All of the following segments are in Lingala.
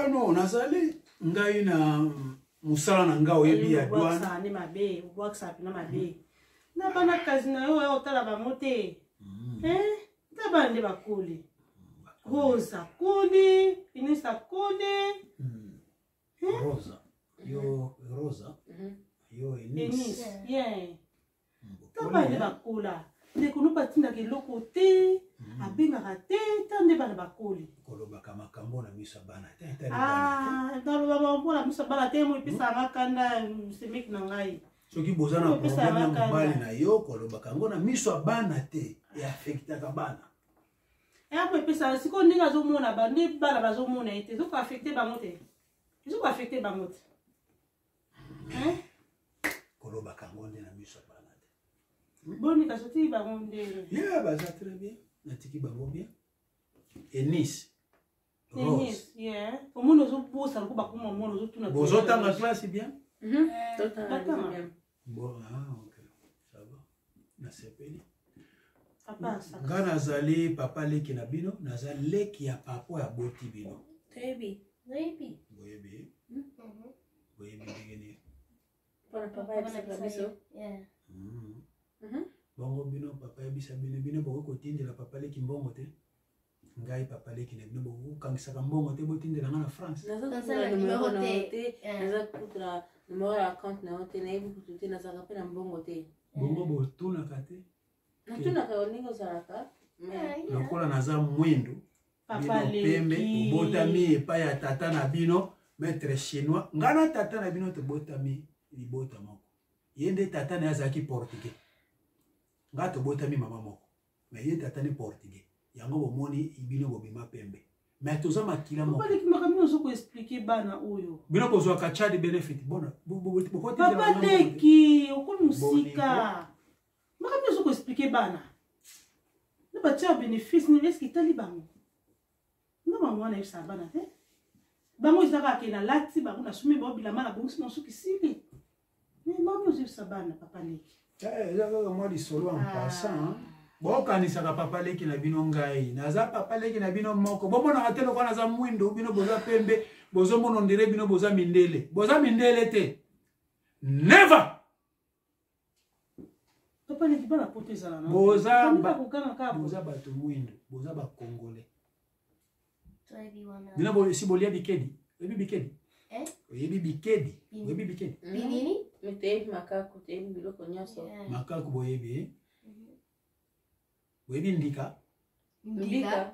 Ah non, nazali ngai na musala na ngao yebi ya douane. Ça ne ma bé, ou boire ça na ma bé. Na bana casino yo otala ba moté. Ta bande ba kuli. Rosa kuli, Inesa kuli. Rosa. Yo Rosa. Yo Enis. Yeah. Ta bande ba kula. Ne kono patinda ke lokote. Abengaka te tande bana bakoli kolobaka makambo na miso bana te ndaloba mpona miso bana te mo epesa makanda semeki na ngai soki boza na problème ya mobali na yo kolobaka ngo na miso bana te eaffectaka bana mo epesa sikoyo ndenge azomona nde bana bazomona ye te ezoko affecte bango te ezoko affecte bango te kolobaka ngo nde na miso bana te boni kasoti bango nde ya baza très bien natiki bango bien Enis Enis yeah omuntu ozobosa loko bakoma mwana ozotuna bozotanga classe bien bon ok ça va nasepeli papa nga nazali papa leki na bino naza leki ya papa ya boti bino boyebi boyebi ndengeni mpona papa yebisaka biso bongo bino papa yebisa bino bokoki kotindela papa leki mbongo te ngai papa leki na bino bokokangisaka mbongo te botindela nga na France naza kutula numero ya account na yo te nayebi kutu te nazalaka mpe na mbongo te bongo botunaka te natunaka yo ndenge ozalaka lokola naza mwindu bino pembe obotami epai ya tata na bino maître chinois nga na tata na bino tobotami libota moko ye nde tata na ye azalaki portugais nga tobotami mama moko mais ye tata ni portugais yango bomoni bino bobima pembe mais toza makila moko makambo ozoko expliquer bana oyo bino kozwaka chad benefit bona papa leki okomi musika makambo ozoko expliquer bana na batia bénéfice ni eske etali bango nga bango wana yebisaka bana te bango ezalaka ake na lati bango nasumi baobilama na bongisi mosuki sili bango ozebisa bana papa leki ezakaka mwa lisolo en passant bokanisaka papa leki na bino ngai naza papa leki na bino moko bomonaka te lokola naza mwindo bino boza pembe bozomona ondire bino boza mindele te never papa leki bana poto ezala boza bato mwindo boza bakongole bino si bolia bikedi oyebi bikedi oyebi bikedi oyebi bikedi toyebi makaku toyebi biloko nyonso makaku boyebi oyebi ndika ndika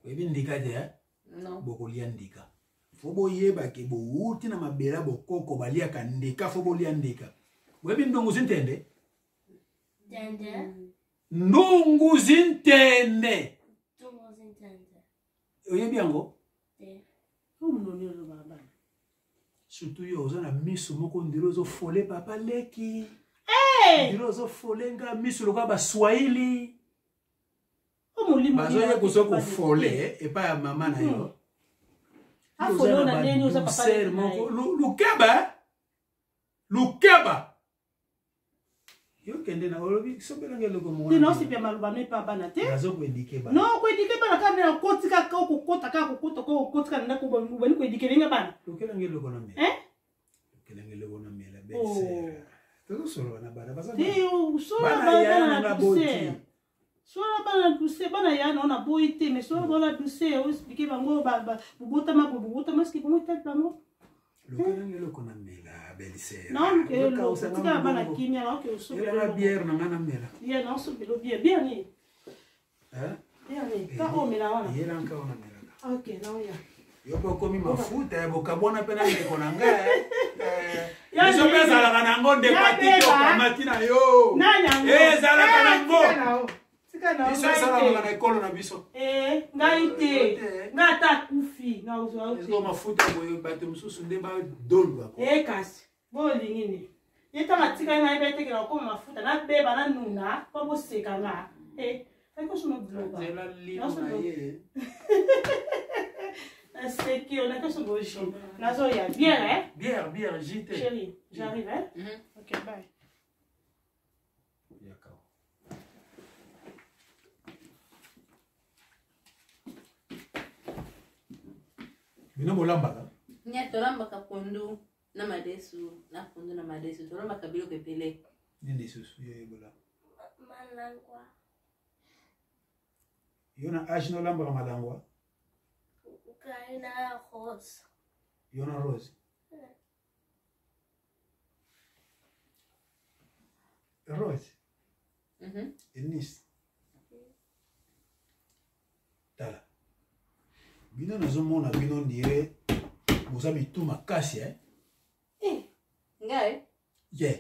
oyebi ndika te bokolia ndika fo boyebake bowuti na mabela bokoko baliaka ndika fo bolia ndika oyebi ndungu zintende ndungu zintende oyebi yango surtout yo oza na miso moko ndiro ozofole papa leki ndiro ozofole nga miso lokola baswahili bazoye kuso kofole epai ya mama na yo oza na badouceur moko lukeba yokende na olobi sobelange eloko mokonosipia maloba no epa bana te nazokoedike bana no koedike bana kaka na kotika kaka kokota kaka kokota kokotika na ndako bani koedike ndenge bana lokelange eloko na mela lokelange eloko na mela bese tozosolola na bana bana yana na boti sola bana duse bana yana ona boyi te mais sola bana duse oexplike bango bobotama ski bongo etali bango lokelange eloko na mela non que tika bana kimia non que la bière na ngana mela bien non so belo bien ni bien ni ka o mela wana yela nka ona mela OK non ya yo bokomi mafuta ya bokabona pena ndeko na nga yeso pesa la kana ngo de patito kamati na yo ezala kana ngo tika na yeso sala na ekolo na biso ngai te ngata kufi na uzo ezo mafuta boyo bato mususu nde ba dolwa kasi bolingi ni yeta matika na ibete ke ko mafuta na beba na nuna po boseka nga ko sono bloga zela limo na ye c'est que on a que son bojo nazo ya bien bière JT chérie j'arrive OK bye D'accord. Bino bolambaka. Nya tolambaka pondu na madesu na pondu na madesu tolambaka biloko epele. Nini susu yo ebola. Malangwa. Yo na âge no lambaka malangwa. Kaina rose. Yo na rose. Rose. Enis. Tala. Bino nazomona bino ndire boza bitu makasi Ngai? Yeah.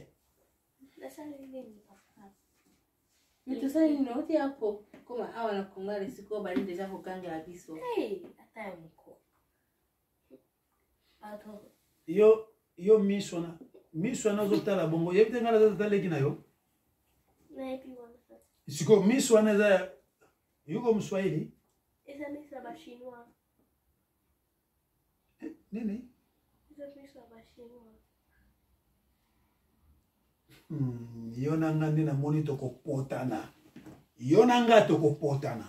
Mitusali noti hapo kama awa na kongale siko bali deja kokanga abiso. Ata mko. Ato. Yo miswana zotala bongo yebite ngala zotala kina yo. Na ipi wana. Siko miswana za yuko Mswahili. Esa misa ba chinois. Nini? Esa misa ba chinois. Yo nanga ndi na moni tokopotana. Yo nanga tokopotana.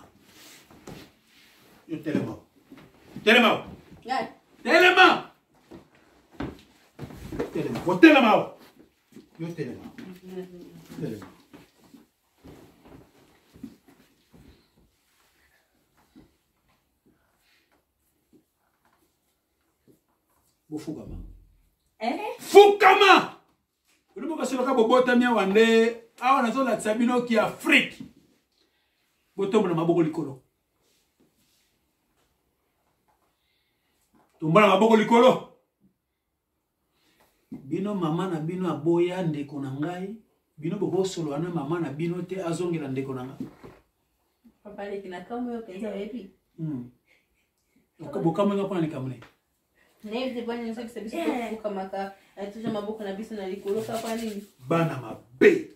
Yo telema. Telema. Ngai? Telema. Telema. Ko telema. Yo telema. Telema. Bofukama. Fukama. Ulipo kasolo ka bobota mia wande awa nazola tsabino ki Afrique. Botombo na maboko likolo. Tumbala maboko likolo. Bino mama na bino aboya ndeko na ngai. Bino bobo solo ana mama na bino te azongela ndeko na ngai. Papa le kina kamo yo kenza wepi. Okabokamo ngapana ni kamune. Neve de bani nso kisabiso kufuka maka atuja maboko na biso na likolo kapa nini? Bana mabe.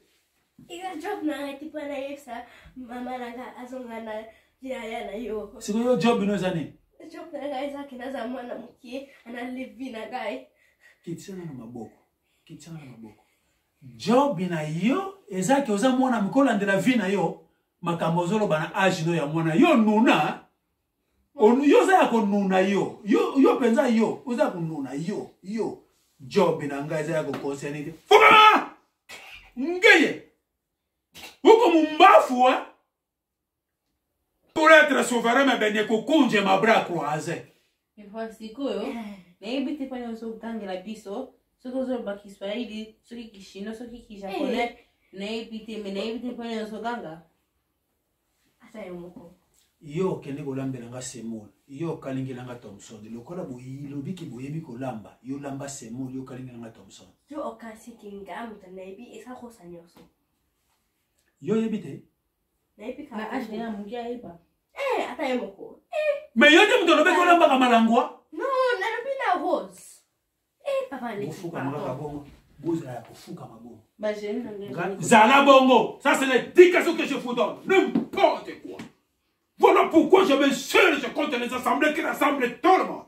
Ika job na tipo na yesa mama na azonga na jaya na yo. Siko yo job no zane. Job na guys akina za mwana mkie ana live na guy. Kitsana na maboko. Kitsana na maboko. Job na yo ezaki oza mwana mkola ndela vi na yo makambo zolo bana age no ya mwana yo nuna. Yo za yako nuna yo. Yo penza yo. Oza kununa yo. Job na nga za yako konsenite. Fukama! Ngeye! Huko mumbafu pour être souverain me benye kukunje mabra croisé. Ifa sikoyo. Na ibite panya uso utangela biso. Soko zo baki Swahili, soki kishino, soki kijaponais. Na ibite panya uso ganga. Ata yomoko. Yo kende kolambela nga semol. Yo kalingela nga Thompson. Lokola boyi lobiki boyebi kolamba. Yo lamba semol yo kalingela nga Thompson. Jo okasi kinga mutanebi esa kosa nyoso. Yo yebite? Naipi ka. Na age ya mungia iba. Ata yomoko. Mais yo te mtono be kolamba ka malangwa? No, nalobi na rose. Papa ni. Kufuka maka bongo. Boza ya kufuka mabongo. Ba jeune nanga. Zala bongo. Ça c'est l'éducation que je vous donne. N'importe quoi. Voilà pourquoi je vais seul, je compte les assemblées qui rassemblent tout le monde.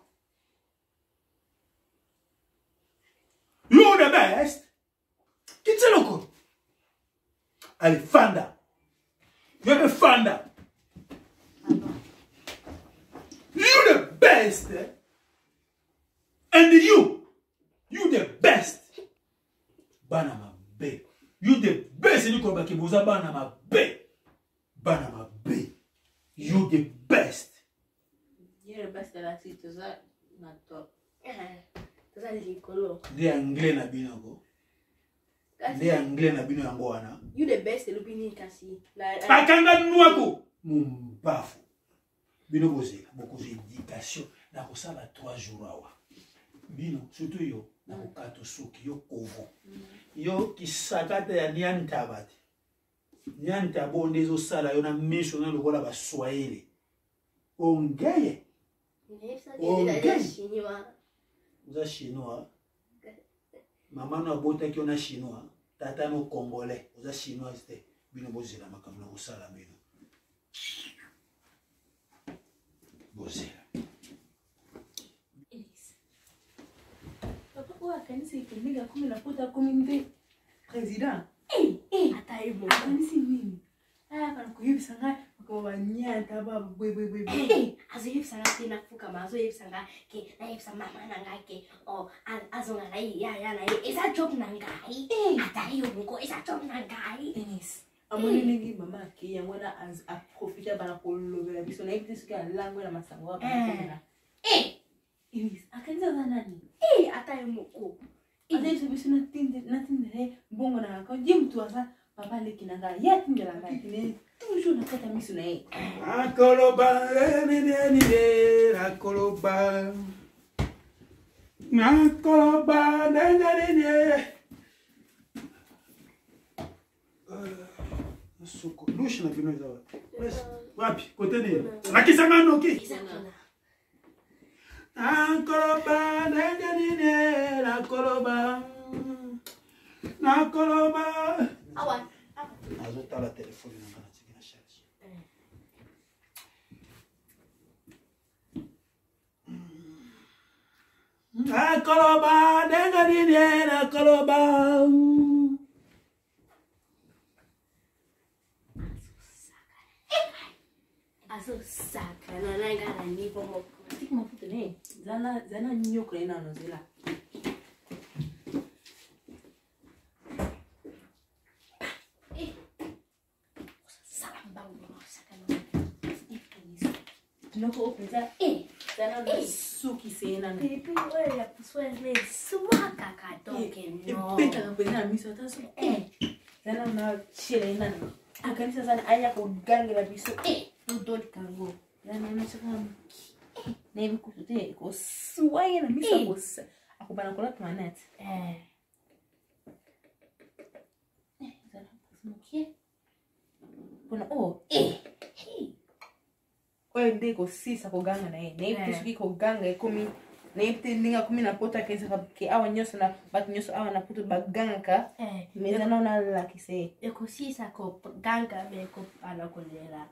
You're the best. Qu'est-ce que c'est? Allez, Fanda. You're the Fanda. You're the best. And you the best. Banama B. You the best. You come back to Banama B. Banama B. You the best. You're the best la city za na top. Toza likolo. Ndi anglais na bino go. Ndi anglais na bino yango wana. You the best lupini kasi. Bakanga nwako mumbafu. Bino bozela beaucoup d'éducation na kosala 3 jours awa. Bino surtout yo na kokato suki yo kovo. Yo kisakata ya niantabati. Nyanta bonde zo sala yo na miso na lokola ba Swahili. Ongeye. Uza chinois. Maman no abota ki ona chinois. Tata no congolais. Uza chinois te. Bino bozela makambo na kosala bino. Bozela. Papa kwa kanisa ikipiga 10 na kuta 10 président. Ata yemo. Kanisa nini? Kana kuhibisa ngai Ko nyata ba bwe. Azoyebisa nga te nafukama azoyebisa nga ke nayebisa mama na nga ke azonga na ye ya na ye eza job na ngai ata yo moko eza job na ngai Enis amoni ningi mama ke yango na a profiter bana ko lovela biso na ibiti suka lango na masango wa bana Enis akanza nani ata yo moko ade biso na tinde mbongo na ko jimtu asa papa leki na nga ya tindela nga tine toujours na kata miso na ye Nakoloba Suko lusha na bino zawa. Wapi? Kote ni. Lakisanga noki. Nakoloba. awa Azotala telefoni na ngana tikina charge. Nakoloba nenganine nakoloba. azosaka na nanga na nivo moko tik mafuta ne zana nyokre na nozela noko opeza zana suki sena ne pipi oyo ya puswa ne swaka kadoke no peta kapena miso taso zana na chile na akanisa sana aya ko gangela biso tudol kango zana na saka na hivi kutute ko suwaye na miso kosa akubana kola planet zana pasmokie kuna oyo nde kosisa koganga na ye nayebi te soki koganga ekomi nayebi te ndenge akomi na poto akesaka ke awa nyonso na bato nyonso awa na poto bagangaka mais eza nao nalakisa ye ekosisa koganga me ekopana kolela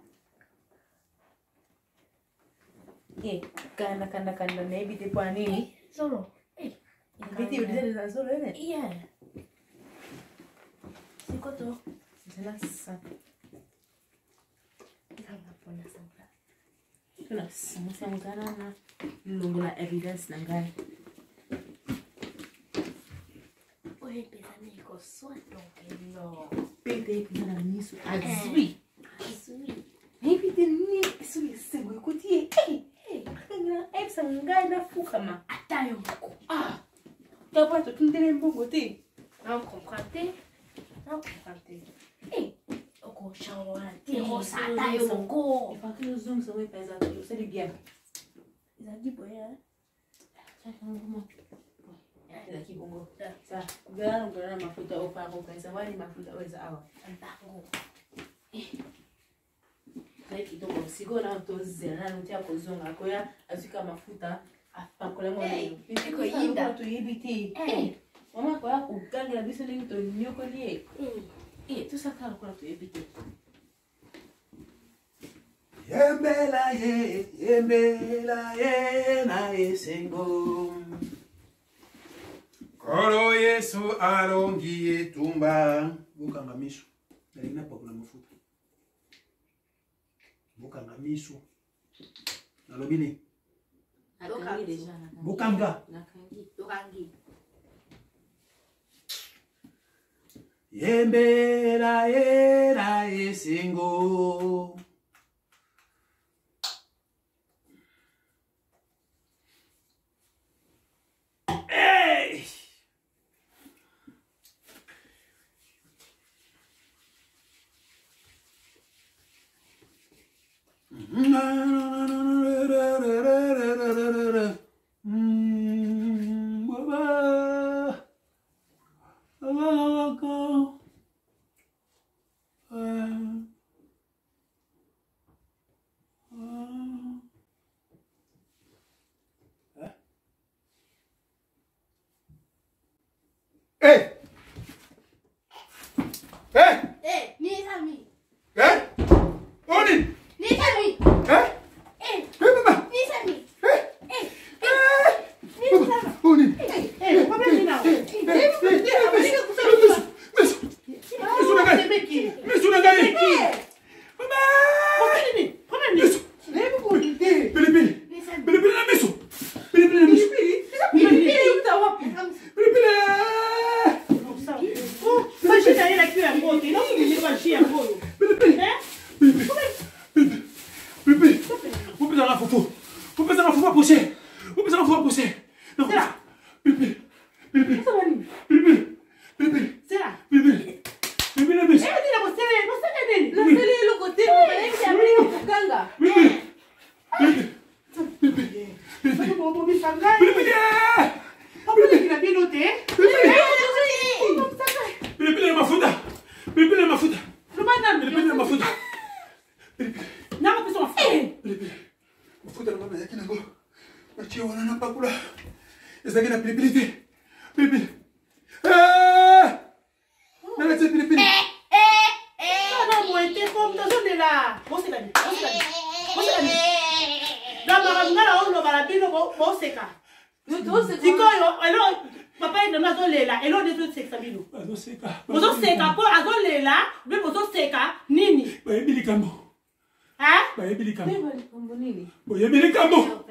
kanda nayebi te mpo anini solo nayebi te yodizaleza solo ene sikoto ezala sa tuna samutana na longo la evidence na ngai oyo epezani ekoswa donkelo pete epeza na miso azwi nayebi te nini soki esengo ekoti ye akangela ayebisa ngai nafukama ata yo moko tapa totundele mbongo te nakomprante okoshawana te rosa ata yo moko efaki ozongisa ngo epeza osali bien ezalaki boye ezalaki bongo sa ngala longola na mafuta opakokanisa wani mafuta oyo eza awa mbango zali kitoko sikoyo na tozela nano te akozonga akoya azwika mafuta apakola ngo ekoyinda toyebi te mama akoya kogangela biso ndenge tonyokoli ye tosaka lokola toyebi te Yembela ye na esengo. Kolo Yesu alongi etumba. Bukanga miso. Nalina pakula mafuta. Bukanga miso. Nalobi ni. Bukanga. lokangi Yembela ye na esengo. Ça va ni. C'est là. Bibi na biso. Eh, dis-le, c'est nini? Na seli le côté, c'est Amerika kuganga. Sasa bobo bisangai. Bibi. Papa kina binote. Bibi na mafuta. Bibi na mafuta. Lumana. Bibi na mafuta. Na ko pesa mafuta. Bibi. Mafuta na mama yake nango. Achia wana na pakula. Ezaki na pilipili te. Pilipili. Nana tse pilipili. Sana mwete comme dans le là. Boseka ni. Na marangala ono balabino boseka. Sikoyo elo papa ndo nazolela elo ndezo seksa bino. Bazoseka. Bozoseka ko azolela be bozoseka nini? Bayebili kambo. Hein? Bayebili kambo. Beba likambo nini? Boyebili kambo.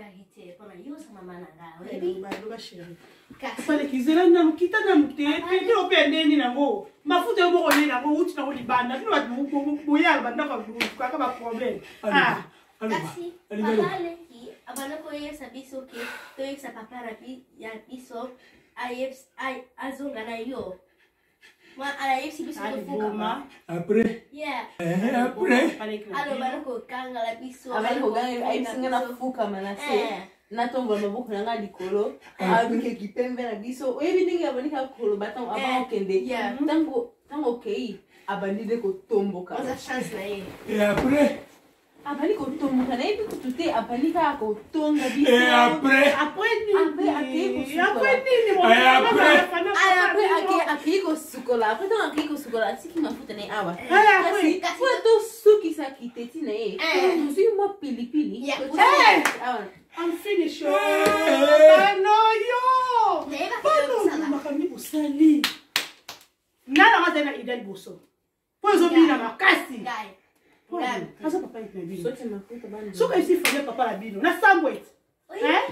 Pale kizela na mkita na mtete ndio pendeni nango. Mafuta yo moko nena ngo uti na ngo libanda. Bino batu boya banda ka ka ba problème. Ah. Kasi papa leki abana ko yesa biso ke to yesa papa rapi ya biso ayefs ay azonga na yo. Ma ala yefsi biso ko fuka. Après. Yeah. Après. Alo bana ko kanga la biso. Abali kuganga ai singa na fuka manase. Natomba maboko nanga likolo. Abike kipembe na biso. Oyebi ndenge abani ka kolo batang aba okende. Tango okay. Abandide ko tomboka. Oza chance na ye. Et après. Abali ko tomboka na ebi kutute abali ka ko tonga biso. Et après. Après nini? Après ko sukola. Après ton aki ko sukola atiki mafuta na awa. Après Kwa to suki sa kiteti na e. Tusi mo pilipili. I'm finished. No yo. Neba Bano makamni busali. Nana mazena idel buso. Pozo bina makasi. Guy. Asa papa ikabino. Sote mafuta bana. Soka ici famille papa la bino. Na sambwet. Hein?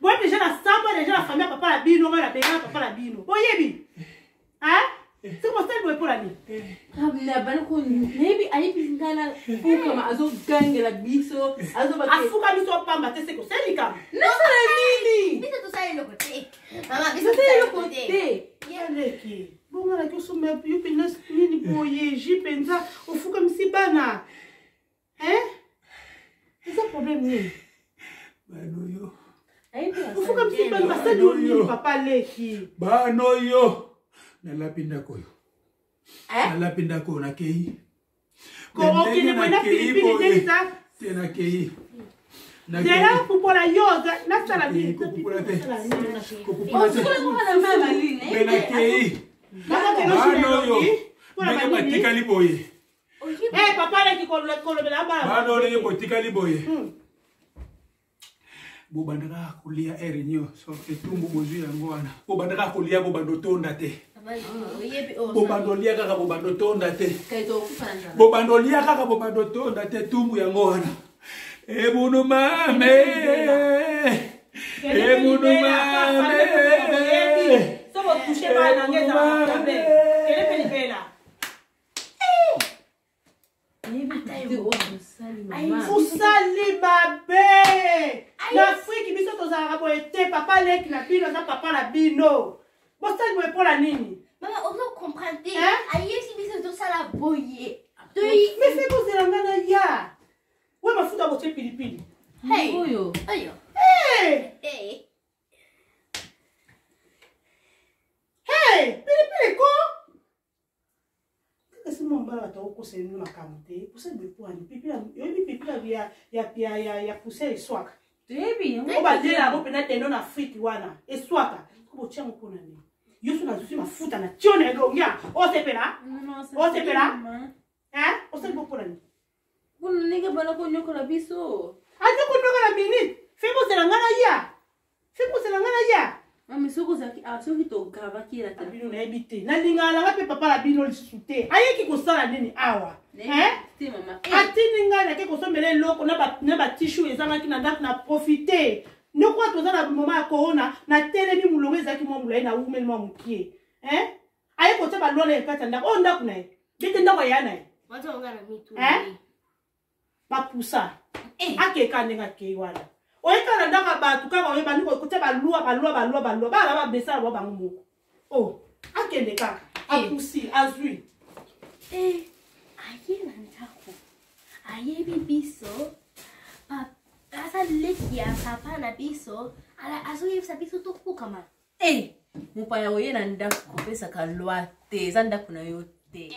Bon déjà la samba déjà la famille papa la bino, on la béga papa la bino. Oyebi. Hein? C'est comme ça le pour la vie. Na bana ko maybe ayibi ngala fuka ma azo gange la biso. Azo ba Afuka biso pamba te c'est ko selika. na sala nini? Biso to sa ile kote. Mama biso Biso to sa ile yo kote. kote. Yaleki. Bonga la koso me yu penas nini boye jipenza ofuka msibana. Hein? C'est ça problème ni. Bano yo. Ofuka msibana basali oni papa leki. Bano yo. Nalapinda koyo. Nalapinda koyo na kei. Ko okine mwana pilipili delita. Tena kei. Dela pupola yoga na sala ni. Kupula te. Oh, sikola ko na mama line. Bena kei. Bano yo. Bena matika liboye. Eh papa leki ko bela ba. Bano le botika liboye. Bobandaka kulia erinyo so etumbu bozwi yango wana. Bobandaka kulia bobando tonda te. Bobando lia kaka bobando tonda te. Bobando lia kaka bobando tonda te tumbu yango wana. Ebunu mame. Ebunu mame. So bo toucher ba na ngeza ba problème. Kele pelipela. Fusali babe. Na friki biso tozala bo ete papa leki na bino na papa la bino. Bosali bo epola nini? Mama ozo comprendre. Hein? Ayesi biso to sala boye. Mais c'est vous zelanga na ya. Ouais mafuta bo tse pilipili. Hey. Oyo. Ayo. Hey! Hey. Hey! Pilipili ko. Kasi mo mbala ta ko se no makamte. Pour ça be pour ani pilipili. Yo bi pilipili ya pousser swaka. Baby, Oba dela bo pena tendo na friki wana. Eswaka. Ko tia mo kona ni. Yo so na zusi mafuta na tione ego nya. O sepela? O sepela? Hein? O se bo pona ni. Kuna nige bana ko nyokola biso. Aje ko ndoka na minute. Feko se ngana ya. Feko se ngana ya. Mami soko zaki soki to grava kila ta. Bino na ebite. Na lingala ngape papa la bino lisute. Ayeki ko sala nini awa? Hein? Ti mama. Atini ngana ke ko somele loko na ba tissue ezanga ki na ndak na profiter. Ne quoi toza na moment ya corona na tele ni mulongo ezaki mo mulai na umeli mo mukie. Hein? Aye ko taba lole ekata ndak o ndak na. Bite ndako ya na. Wazo ngana mitu. Hein? Ba poussa. Ake kanenga ke wala. Oyeka na ndaka batu kaka oyeba ndiko kuteba lua ba besa ba bangu moko. Oh, akende kaka. Apusi, azui. Aye na ndako. Aye bibiso. Asa leki ya papa na biso. Ala azoyebisa biso tokuka man. Mupaya oye na ndako kopesa kalwa te. Eza ndako na yo te.